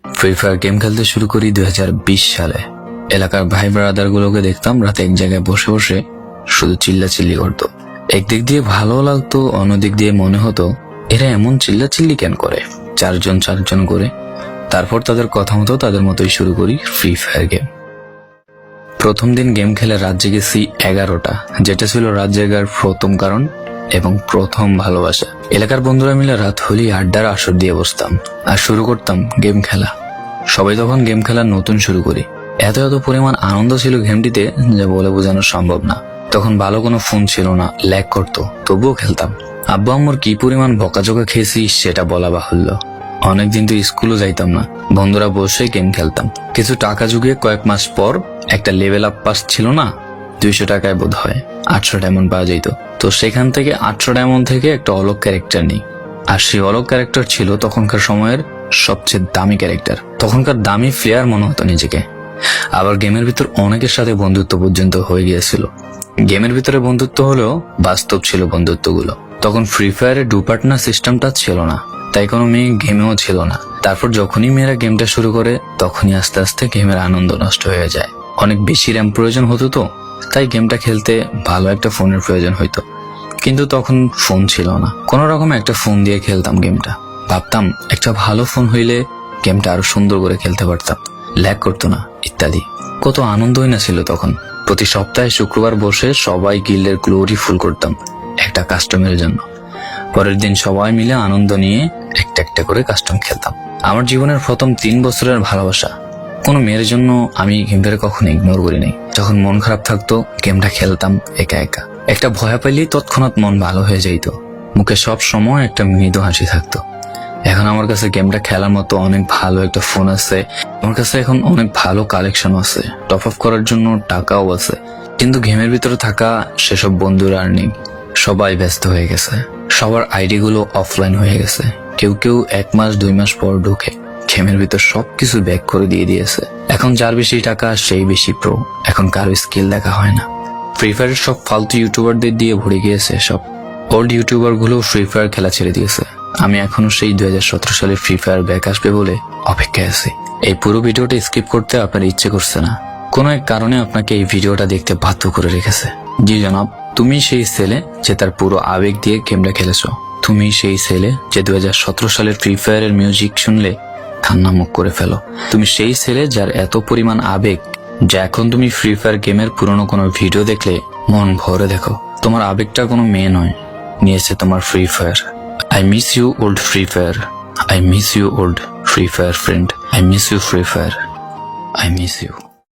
Free fire game খেলতে শুরু করি 2020 সালে। এলাকার ভাই ব্রাদার গুলোকে দেখতাম রাতে এক জায়গায় বসে বসে শুধু চিল্লাচিল্লি করতো। একদিক দিয়ে ভালো লাগতো, অন্যদিক দিয়ে মনে হতো এরা এমন চিল্লাচিল্লি কেন করে, চারজন করে। তারপর তাদের কথা মতো তাদের মতোই শুরু করি ফ্রি ফায়ার গেম। প্রথম দিন গেম খেলে রাত জেগেছি 11টা, যেটা ছিল রাত জেগার প্রথম কারণ এবং প্রথম ভালোবাসা। এলাকার বন্ধুরা মিলে রাত হলেই আড্ডার আসর দিয়ে বসতাম আর শুরু করতাম গেম খেলা। সবাই তখন গেম খেলা নতুন শুরু করি। এত পরিমাণ আনন্দ ছিল গেমটিতে যা বলে বোঝানো সম্ভব না। তখন ভালো কোনো ফোন ছিল না, ল্যাগ করতো, তবুও খেলতাম। আব্বু আম্মুর কি পরিমাণ বকাঝকা খেয়েছি সেটা বলা বাহুল্য। অনেকদিন তো স্কুলও যাইতাম না, বন্ধুরা বসে গেম খেলতাম। কিছু টাকা জুগিয়ে কয়েক মাস পর একটা লেভেল আপ পাস ছিল না, 200 টাকায় বোধ হয় 800 ডায়মন্ড পাওয়া যেত। তো সেখান থেকে 800 ডায়মন্ড থেকে একটা অলক ক্যারেক্টার নিই। আর সেই অলক ক্যারেক্টার ছিল তখনকার সময়ের সবচেয়ে দামি ক্যারেক্টার। তখনকার দামি প্লেয়ার মনে হতো নিজেকে। আবার গেমের ভিতর অনেকের সাথে বন্ধুত্ব পর্যন্ত হয়ে গিয়েছিল। গেমের ভিতরে বন্ধুত্ব হলেও বাস্তব ছিল বন্ধুত্বগুলো। তখন ফ্রি ফায়ারে ডু পার্টনার সিস্টেমটা ছিল না, তাই কোনো মেয়ে গেমেও ছিল না। তারপর যখনই মেয়েরা গেমটা শুরু করে তখনই আস্তে আস্তে গেমের আনন্দ নষ্ট হয়ে যায়। অনেক বেশি র্যাম প্রয়োজন হতো, তো তাই গেমটা খেলতে ভালো একটা ফোনের প্রয়োজন হইতো। কিন্তু তখন ফোন ছিল না, কোনো রকম একটা ফোন দিয়ে খেলতাম গেমটা। ভাবতাম একটা ভালো ফোন হইলে গেমটা আরো সুন্দর করে খেলতে পারতাম, ল্যাগ করতো না ইত্যাদি। কত আনন্দই না ছিল তখন। প্রতি সপ্তাহে শুক্রবার বসে সবাই গিল্ডের গ্লোরি ফুল করতাম একটা কাস্টমের জন্য। পরের দিন সবাই মিলে আনন্দ নিয়ে একটা একটা করে কাস্টম খেলতাম। আমার জীবনের প্রথম 3 বছরের ভালোবাসা। কোনো মেয়ের জন্য আমি গেমটাকে কখনো ইগনোর করি নাই। যখন মন খারাপ থাকতো গেমটা খেলতাম একা একা। একটা ভয় পাইলেই তৎক্ষণাৎ মন ভালো হয়ে যাইত, মুখে সব সময় একটা মৃদু হাসি থাকতো। এখন আমার কাছে গেমটা খেলার মতো অনেক ভালো একটা ফোন আছে, আমার কাছে এখন অনেক ভালো কালেকশন আছে, টপ আপ করার জন্য টাকাও আছে। কিন্তু গেমের ভিতরে থাকা সেসব বন্ধুরা আর নেই, সবাই ব্যস্ত হয়ে গেছে। সবার আইডি গুলো অফলাইন হয়ে গেছে। কেউ 1 মাস 2 মাস পর ঢুকে গেমের ভিতর সবকিছু ব্যাক করে দিয়ে দিয়েছে। এখন যার বেশি টাকা সেই বেশি প্রো, এখন কারো স্কিল দেখা হয় না। ফ্রি ফায়ারের সব ফালতু ইউটিউবারদের দিয়ে ভরে গিয়েছে সব। ওল্ড ইউটিউবার গুলো ফ্রি ফায়ার খেলা ছেড়ে দিয়েছে। আমি এখনো সেই 2017 সালে ফ্রি ফায়ার ব্যাক আসবে বলে অপেক্ষায় আছি। এই পুরো ভিডিওটা স্কিপ করতে আপনার ইচ্ছে করছে না, কোনো এক কারণে আপনাকে এই ভিডিওটা দেখতে বাধ্য করে রেখেছে। জি জনাব, তুমি সেই ছেলে যে তার পুরো আবেগ দিয়ে গেমটা খেলেছো। তুমি সেই ছেলে যে 2017 সালের ফ্রি ফায়ারের মিউজিক শুনলে কান্না মুখ করে ফেলো। তুমি সেই ছেলে যার এত পরিমাণ আবেগ যে এখন তুমি ফ্রি ফায়ার গেমের পুরনো কোনো ভিডিও দেখলে মন ভরে দেখো। তোমার আবেগটা কোনো মেয়ে নয়, নিয়েছে তোমার free fire. I miss you old Free Fire. I miss you old Free Fire friend. I miss you Free Fire. I miss you.